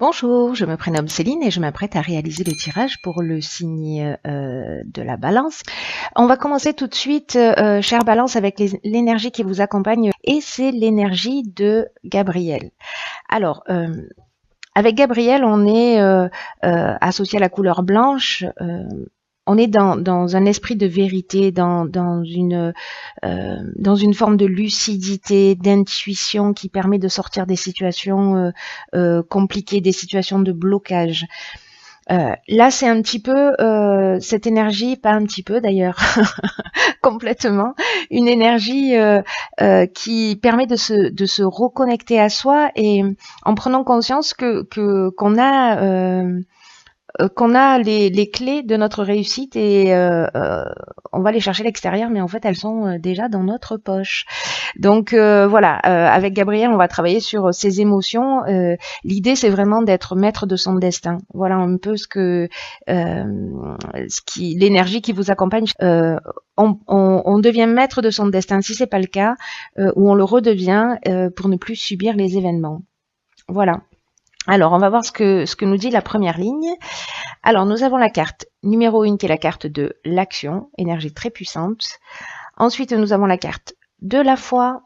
Bonjour, je me prénomme Céline et je m'apprête à réaliser le tirage pour le signe de la Balance. On va commencer tout de suite, chère Balance, avec l'énergie qui vous accompagne et c'est l'énergie de Gabriel. Alors, avec Gabriel, on est associé à la couleur blanche. On est dans un esprit de vérité, dans une forme de lucidité, d'intuition qui permet de sortir des situations compliquées, des situations de blocage. Là, c'est un petit peu cette énergie, pas un petit peu d'ailleurs, complètement, une énergie qui permet de se reconnecter à soi et en prenant conscience qu'on a les clés de notre réussite et on va les chercher à l'extérieur, mais en fait elles sont déjà dans notre poche. Donc voilà, avec Gabriel, on va travailler sur ses émotions. L'idée, c'est vraiment d'être maître de son destin. Voilà un peu l'énergie qui vous accompagne. On devient maître de son destin si c'est pas le cas, ou on le redevient pour ne plus subir les événements. Voilà. Alors, on va voir ce que nous dit la première ligne. Alors, nous avons la carte numéro 1 qui est la carte de l'action, énergie très puissante. Ensuite, nous avons la carte de la foi,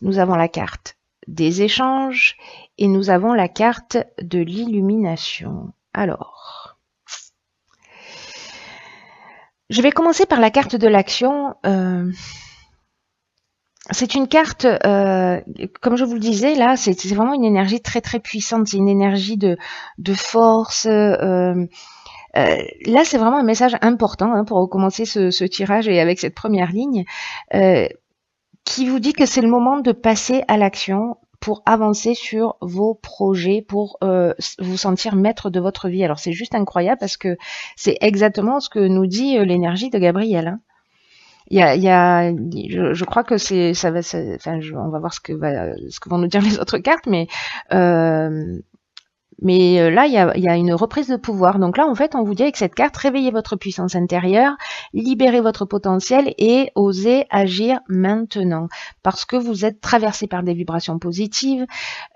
nous avons la carte des échanges et nous avons la carte de l'illumination. Alors, je vais commencer par la carte de l'action. C'est une carte, comme je vous le disais, là, c'est vraiment une énergie très très puissante. C'est une énergie de force. Là, c'est vraiment un message important pour commencer ce tirage et avec cette première ligne, qui vous dit que c'est le moment de passer à l'action pour avancer sur vos projets, pour vous sentir maître de votre vie. Alors, c'est juste incroyable parce que c'est exactement ce que nous dit l'énergie de Gabriel. Je crois que on va voir ce que vont nous dire les autres cartes, mais là, il y a une reprise de pouvoir. Donc là, en fait, on vous dit avec cette carte, réveillez votre puissance intérieure, libérez votre potentiel et osez agir maintenant. Parce que vous êtes traversé par des vibrations positives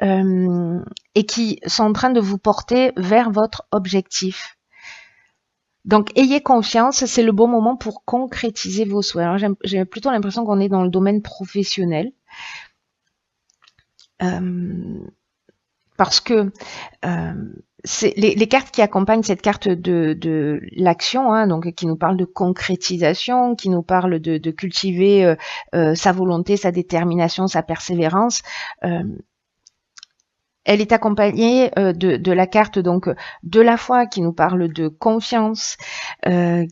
et qui sont en train de vous porter vers votre objectif. Donc, ayez confiance, c'est le bon moment pour concrétiser vos souhaits. Alors, j'ai plutôt l'impression qu'on est dans le domaine professionnel. Parce que les cartes qui accompagnent cette carte de l'action, donc qui nous parlent de concrétisation, qui nous parlent de cultiver sa volonté, sa détermination, sa persévérance. Elle est accompagnée de la carte donc de la foi qui nous parle de confiance,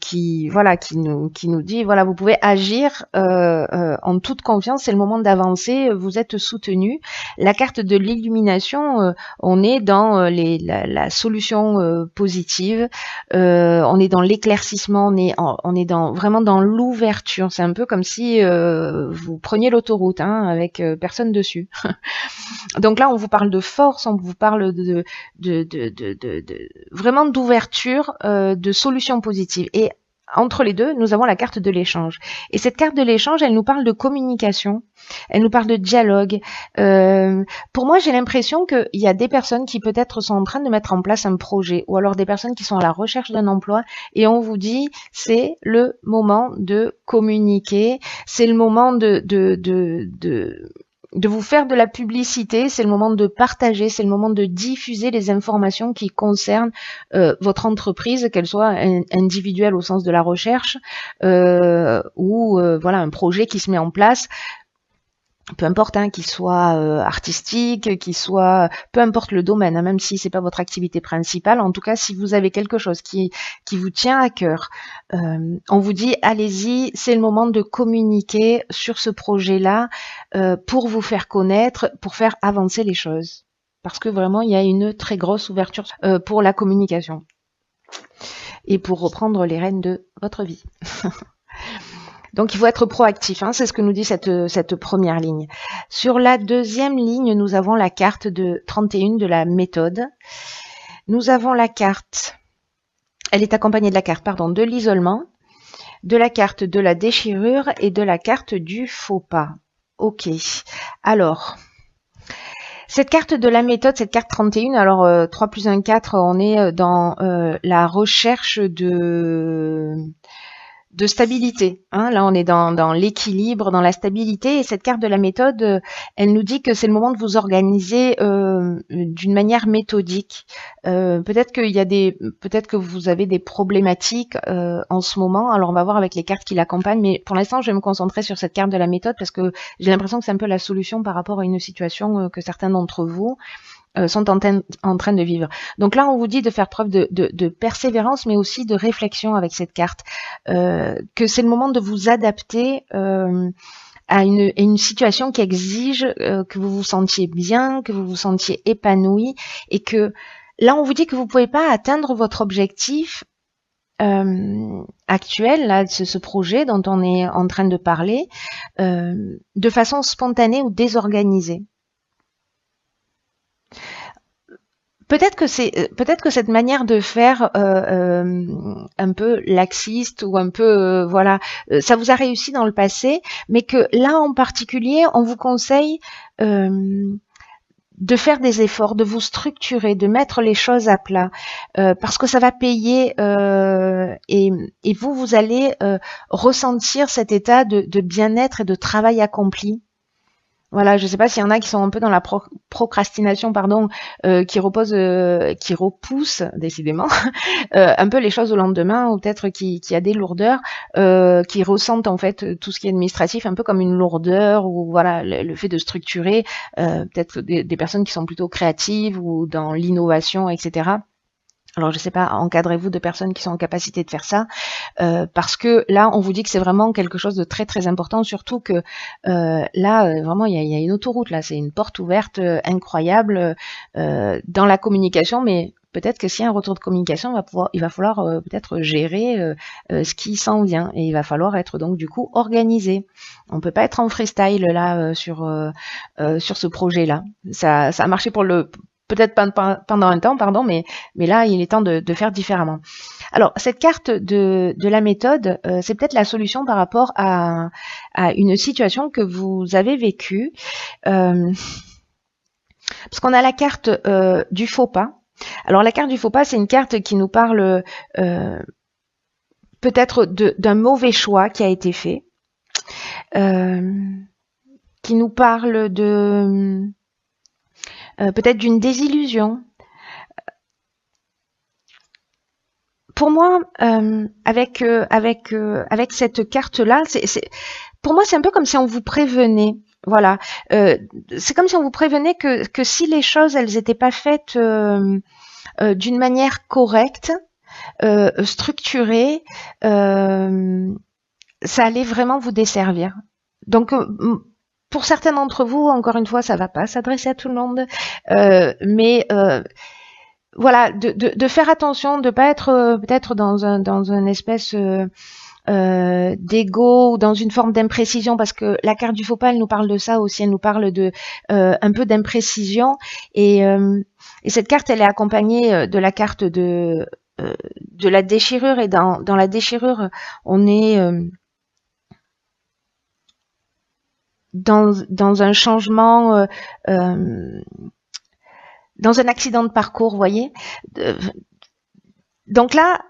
qui nous dit voilà, vous pouvez agir en toute confiance, c'est le moment d'avancer, vous êtes soutenu. La carte de l'illumination, on est dans la solution positive, on est dans l'éclaircissement, on est vraiment dans l'ouverture. C'est un peu comme si vous preniez l'autoroute avec personne dessus. Donc là, on vous parle de force, on vous parle vraiment d'ouverture, de solutions positives. Et entre les deux, nous avons la carte de l'échange. Et cette carte de l'échange, elle nous parle de communication, elle nous parle de dialogue. Pour moi, j'ai l'impression qu'il y a des personnes qui peut-être sont en train de mettre en place un projet, ou alors des personnes qui sont à la recherche d'un emploi, et on vous dit, c'est le moment de communiquer, c'est le moment de vous faire de la publicité, c'est le moment de partager, c'est le moment de diffuser les informations qui concernent votre entreprise, qu'elle soit individuelle au sens de la recherche ou voilà un projet qui se met en place. Peu importe, qu'il soit artistique, qu'il soit, peu importe le domaine, même si c'est pas votre activité principale. En tout cas, si vous avez quelque chose qui vous tient à cœur, on vous dit allez-y, c'est le moment de communiquer sur ce projet-là pour vous faire connaître, pour faire avancer les choses. Parce que vraiment, il y a une très grosse ouverture pour la communication et pour reprendre les rênes de votre vie. Donc, il faut être proactif, c'est ce que nous dit cette première ligne. Sur la deuxième ligne, nous avons la carte de 31 de la méthode. Nous avons la carte, elle est accompagnée de la carte, de l'isolement, de la carte de la déchirure et de la carte du faux pas. Ok, alors, Cette carte de la méthode, cette carte 31, alors 3 plus 1, 4, on est dans la recherche de stabilité. Hein. Là, on est dans l'équilibre, dans la stabilité. Et cette carte de la méthode, elle nous dit que c'est le moment de vous organiser d'une manière méthodique. Peut-être que vous avez des problématiques en ce moment. Alors, on va voir avec les cartes qui l'accompagnent. Mais pour l'instant, je vais me concentrer sur cette carte de la méthode parce que j'ai l'impression que c'est un peu la solution par rapport à une situation que certains d'entre vous sont en train de vivre. Donc là, on vous dit de faire preuve de persévérance, mais aussi de réflexion avec cette carte, que c'est le moment de vous adapter à une situation qui exige que vous vous sentiez bien, que vous vous sentiez épanoui, et que là, on vous dit que vous pouvez pas atteindre votre objectif actuel, là, ce projet dont on est en train de parler, de façon spontanée ou désorganisée. Peut-être que cette manière de faire un peu laxiste ou un peu voilà, ça vous a réussi dans le passé, mais que là en particulier, on vous conseille de faire des efforts, de vous structurer, de mettre les choses à plat, parce que ça va payer et vous allez ressentir cet état de bien-être et de travail accompli. Voilà, je ne sais pas s'il y en a qui sont un peu dans la procrastination, pardon, qui repoussent décidément un peu les choses au lendemain, ou peut-être qui a des lourdeurs, qui ressentent en fait tout ce qui est administratif un peu comme une lourdeur, ou voilà le fait de structurer, peut-être des personnes qui sont plutôt créatives ou dans l'innovation, etc. Alors, je ne sais pas, encadrez-vous de personnes qui sont en capacité de faire ça, parce que là, on vous dit que c'est vraiment quelque chose de très très important, surtout que là, vraiment, il y a une autoroute, là, c'est une porte ouverte incroyable dans la communication, mais peut-être que s'il y a un retour de communication, il va falloir peut-être gérer ce qui s'en vient, et il va falloir être donc du coup organisé. On peut pas être en freestyle là sur ce projet-là. Ça a marché pour peut-être pendant un temps, pardon, mais là, il est temps de faire différemment. Alors, cette carte de la méthode, c'est peut-être la solution par rapport à une situation que vous avez vécue. Parce qu'on a la carte du faux pas. Alors, la carte du faux pas, c'est une carte qui nous parle peut-être d'un mauvais choix qui a été fait, qui nous parle de peut-être d'une désillusion. Pour moi, avec cette carte-là, pour moi, c'est un peu comme si on vous prévenait. Voilà, c'est comme si on vous prévenait que si les choses, elles n'étaient pas faites d'une manière correcte, structurée, ça allait vraiment vous desservir. Donc, pour certains d'entre vous, encore une fois, ça va pas s'adresser à tout le monde, mais voilà, de faire attention, de pas être peut-être dans un espèce d'ego ou dans une forme d'imprécision, parce que la carte du faux pas, elle nous parle de ça aussi, elle nous parle de un peu d'imprécision, et cette carte, elle est accompagnée de la carte de la déchirure, et dans la déchirure, on est dans un changement, dans un accident de parcours, vous voyez. Donc là,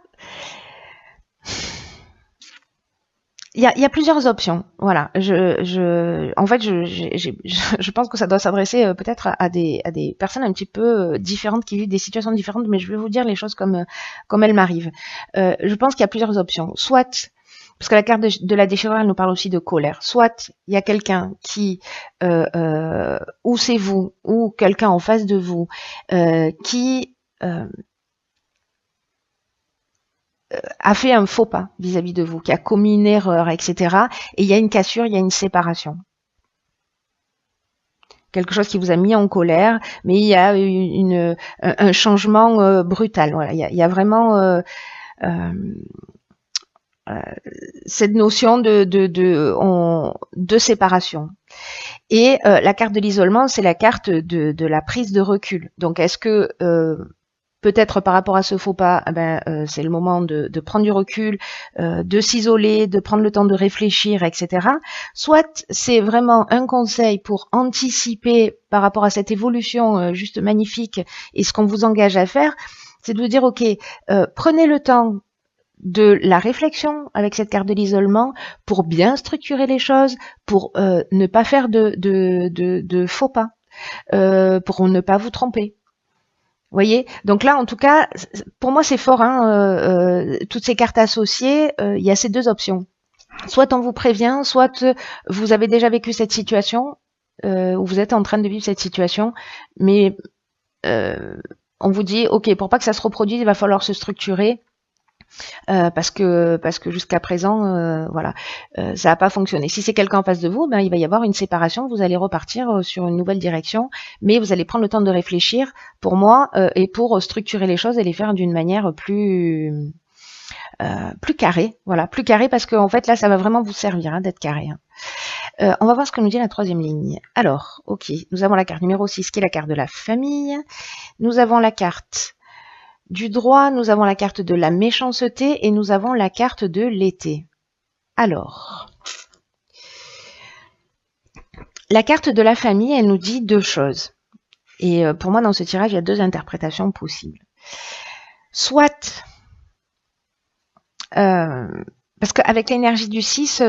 il y a plusieurs options. Voilà. En fait, je pense que ça doit s'adresser peut-être à des personnes un petit peu différentes, qui vivent des situations différentes, mais je vais vous dire les choses comme elles m'arrivent. Je pense qu'il y a plusieurs options. Soit, parce que la carte de la déchirure, elle nous parle aussi de colère. Soit il y a quelqu'un qui, ou c'est vous, ou quelqu'un en face de vous, qui a fait un faux pas vis-à-vis de vous, qui a commis une erreur, etc. Et il y a une cassure, il y a une séparation. Quelque chose qui vous a mis en colère, mais il y a un changement brutal. Voilà, il y a vraiment cette notion de séparation. Et la carte de l'isolement, c'est la carte de la prise de recul. Donc, est-ce que peut-être par rapport à ce faux pas, c'est le moment de prendre du recul, de s'isoler, de prendre le temps de réfléchir, etc. Soit c'est vraiment un conseil pour anticiper par rapport à cette évolution juste magnifique et ce qu'on vous engage à faire, c'est de vous dire, ok, prenez le temps de la réflexion avec cette carte de l'isolement pour bien structurer les choses, pour ne pas faire de faux pas, pour ne pas vous tromper. Vous voyez, donc là, en tout cas, pour moi, c'est fort. Toutes ces cartes associées, il y a ces deux options. Soit on vous prévient, soit vous avez déjà vécu cette situation, ou vous êtes en train de vivre cette situation, mais on vous dit, ok, pour pas que ça se reproduise, il va falloir se structurer. Parce que jusqu'à présent, voilà, ça n'a pas fonctionné. Si c'est quelqu'un en face de vous, il va y avoir une séparation, vous allez repartir sur une nouvelle direction, mais vous allez prendre le temps de réfléchir, pour moi, et pour structurer les choses et les faire d'une manière plus carrée, voilà, plus carrée, parce qu'en fait là, ça va vraiment vous servir d'être carré. On va voir ce que nous dit la troisième ligne. Alors, ok, nous avons la carte numéro 6 qui est la carte de la famille. Nous avons la carte du droit, nous avons la carte de la méchanceté et nous avons la carte de l'été. Alors, la carte de la famille, elle nous dit deux choses. Et pour moi, dans ce tirage, il y a deux interprétations possibles. Soit, parce qu'avec l'énergie du 6,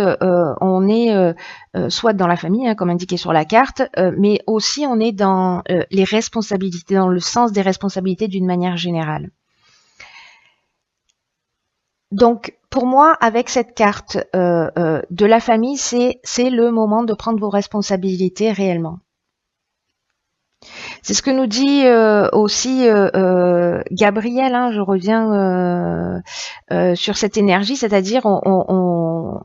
on est soit dans la famille, comme indiqué sur la carte, mais aussi on est dans les responsabilités, dans le sens des responsabilités d'une manière générale. Donc, pour moi, avec cette carte de la famille, c'est le moment de prendre vos responsabilités réellement. C'est ce que nous dit aussi Gabriel, je reviens sur cette énergie, c'est-à-dire on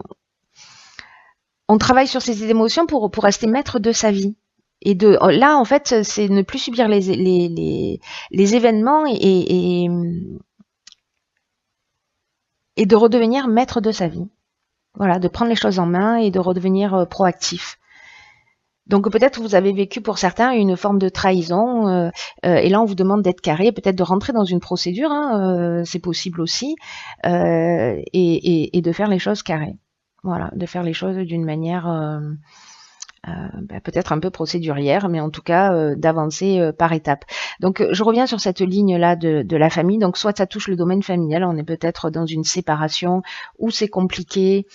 travaille sur ses émotions pour rester maître de sa vie. Et là, en fait, c'est ne plus subir les événements et de redevenir maître de sa vie. Voilà, de prendre les choses en main et de redevenir proactif. Donc peut-être vous avez vécu pour certains une forme de trahison et là on vous demande d'être carré, peut-être de rentrer dans une procédure, c'est possible aussi, et de faire les choses carrées. Voilà, de faire les choses d'une manière peut-être un peu procédurière, mais en tout cas d'avancer par étapes. Donc je reviens sur cette ligne-là de la famille. Donc soit ça touche le domaine familial, on est peut-être dans une séparation où c'est compliqué.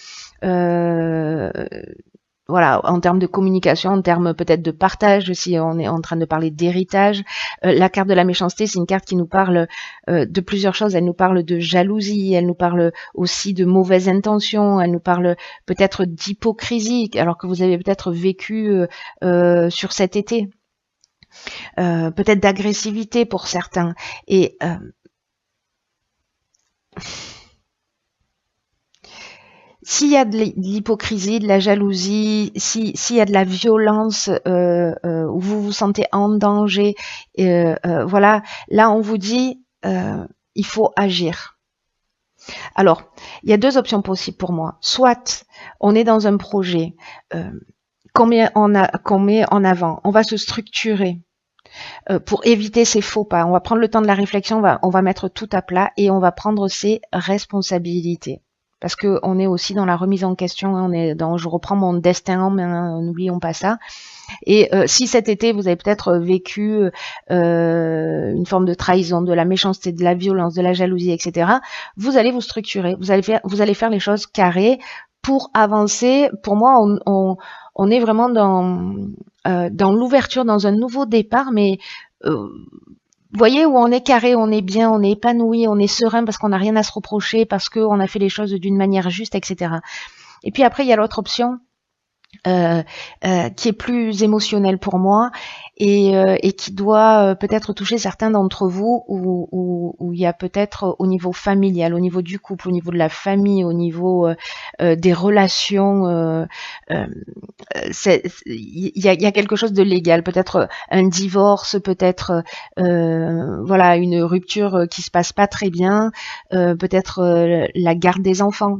Voilà, en termes de communication, en termes peut-être de partage, si on est en train de parler d'héritage. La carte de la méchanceté, c'est une carte qui nous parle de plusieurs choses. Elle nous parle de jalousie, elle nous parle aussi de mauvaises intentions, elle nous parle peut-être d'hypocrisie, alors que vous avez peut-être vécu sur cet été. Peut-être d'agressivité pour certains. Et s'il y a de l'hypocrisie, de la jalousie, s'il y a de la violence, où vous vous sentez en danger, voilà, là on vous dit, il faut agir. Alors, il y a deux options possibles pour moi. Soit on est dans un projet qu'on met en avant, on va se structurer pour éviter ces faux pas. On va prendre le temps de la réflexion, on va mettre tout à plat et on va prendre ses responsabilités. Parce que on est aussi dans la remise en question, on est dans je reprends mon destin en main, n'oublions pas ça. Et si cet été vous avez peut-être vécu une forme de trahison, de la méchanceté, de la violence, de la jalousie, etc., vous allez vous structurer, vous allez faire les choses carrées pour avancer. Pour moi, on est vraiment dans l'ouverture, dans un nouveau départ, mais vous voyez, où on est carré, on est bien, on est épanoui, on est serein parce qu'on n'a rien à se reprocher, parce qu'on a fait les choses d'une manière juste, etc. Et puis après, il y a l'autre option qui est plus émotionnelle pour moi et qui doit peut-être toucher certains d'entre vous où il y a peut-être au niveau familial, au niveau du couple, au niveau de la famille, au niveau des relations, il y a quelque chose de légal, peut-être un divorce, peut-être voilà une rupture qui se passe pas très bien, peut-être la garde des enfants.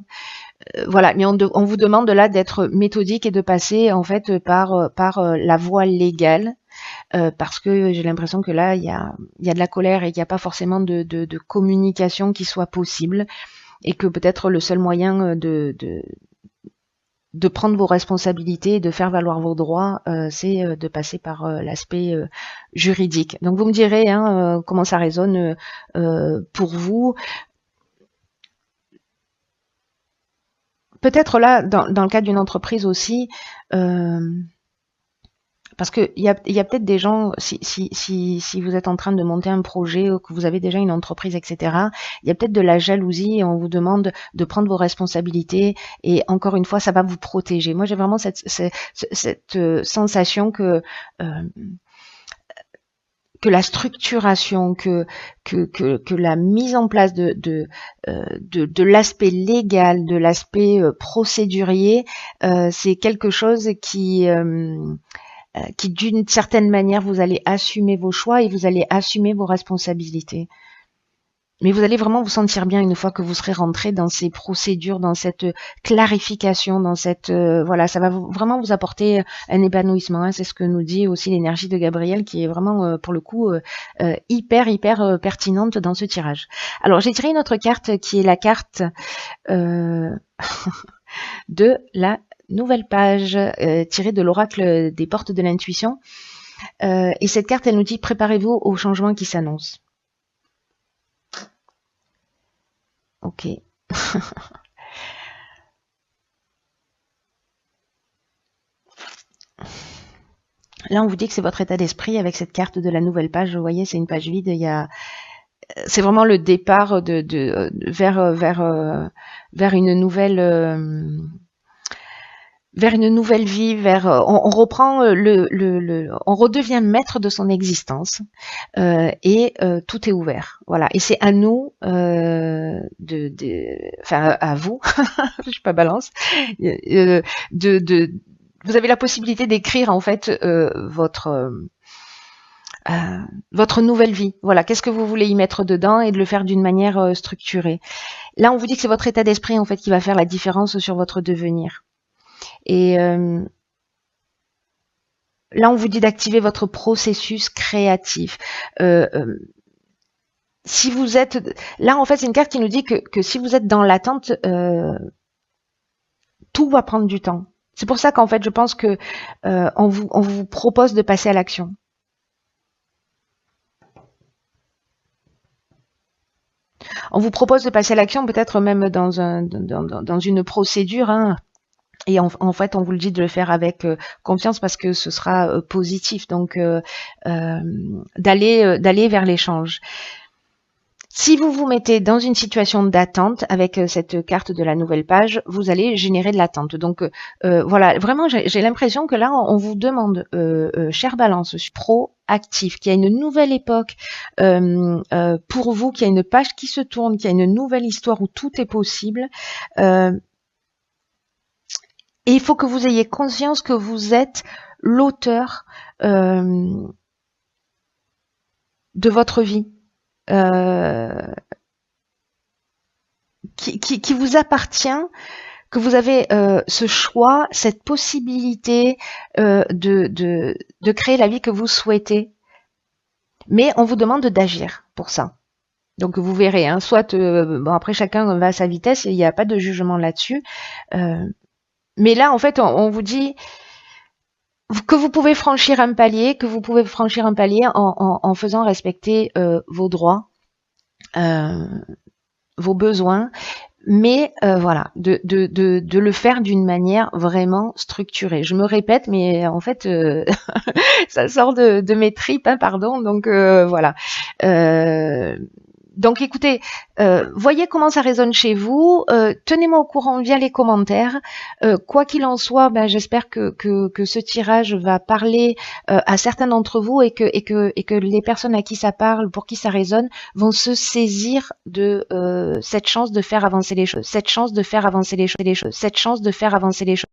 Voilà, mais on vous demande là d'être méthodique et de passer en fait par la voie légale parce que j'ai l'impression que là, il y a de la colère et qu'il n'y a pas forcément de communication qui soit possible, et que peut-être le seul moyen de prendre vos responsabilités et de faire valoir vos droits, c'est de passer par l'aspect juridique. Donc vous me direz hein, comment ça résonne pour vous. Peut-être là, dans le cadre d'une entreprise aussi, parce qu'il y a peut-être des gens, si vous êtes en train de monter un projet ou que vous avez déjà une entreprise, etc., il y a peut-être de la jalousie et on vous demande de prendre vos responsabilités, et encore une fois, ça va vous protéger. Moi, j'ai vraiment cette sensation que la structuration, que la mise en place de l'aspect légal, de l'aspect procédurier, c'est quelque chose qui d'une certaine manière, vous allez assumer vos choix et vous allez assumer vos responsabilités. Mais vous allez vraiment vous sentir bien une fois que vous serez rentré dans ces procédures, dans cette clarification, dans cette voilà, ça va vraiment vous apporter un épanouissement. Hein. C'est ce que nous dit aussi l'énergie de Gabriel, qui est vraiment pour le coup hyper pertinente dans ce tirage. Alors j'ai tiré une autre carte qui est la carte de la nouvelle page tirée de l'oracle des portes de l'intuition. Et cette carte, elle nous dit: préparez-vous au changement qui s'annonce. Ok. Là, on vous dit que c'est votre état d'esprit avec cette carte de la nouvelle page. Vous voyez, c'est une page vide. C'est vraiment le départ vers une nouvelle. Vers une nouvelle vie, on reprend on redevient maître de son existence et tout est ouvert. Voilà. Et c'est à nous enfin à vous, je suis pas balance, vous avez la possibilité d'écrire en fait votre nouvelle vie. Voilà, qu'est-ce que vous voulez y mettre dedans et de le faire d'une manière structurée. Là, on vous dit que c'est votre état d'esprit en fait qui va faire la différence sur votre devenir. Et là, on vous dit d'activer votre processus créatif. Si vous êtes là, en fait, c'est une carte qui nous dit que si vous êtes dans l'attente, tout va prendre du temps. C'est pour ça qu'en fait, je pense que on vous propose de passer à l'action. On vous propose de passer à l'action, peut-être même dans une procédure. Hein. Et en fait, on vous le dit de le faire avec confiance parce que ce sera positif. Donc, d'aller vers l'échange. Si vous vous mettez dans une situation d'attente avec cette carte de la nouvelle page, vous allez générer de l'attente. Donc, voilà, vraiment, j'ai l'impression que là, on vous demande, chère Balance, proactif, qu'il y a une nouvelle époque pour vous, qu'il y a une page qui se tourne, qu'il y a une nouvelle histoire où tout est possible. Et il faut que vous ayez conscience que vous êtes l'auteur de votre vie, qui vous appartient, que vous avez ce choix, cette possibilité de créer la vie que vous souhaitez. Mais on vous demande d'agir pour ça. Donc vous verrez, hein, soit bon, après chacun va à sa vitesse et il n'y a pas de jugement là-dessus. Mais là, en fait, on vous dit que vous pouvez franchir un palier, en faisant respecter vos droits, vos besoins, mais voilà, de le faire d'une manière vraiment structurée. Je me répète, mais en fait, ça sort de mes tripes, hein, pardon. Donc voilà. Donc écoutez, voyez comment ça résonne chez vous, tenez-moi au courant via les commentaires. Quoi qu'il en soit, ben, j'espère que ce tirage va parler à certains d'entre vous et que les personnes à qui ça parle, pour qui ça résonne, vont se saisir de cette chance de faire avancer les choses, cette chance de faire avancer les choses, cette chance de faire avancer les choses.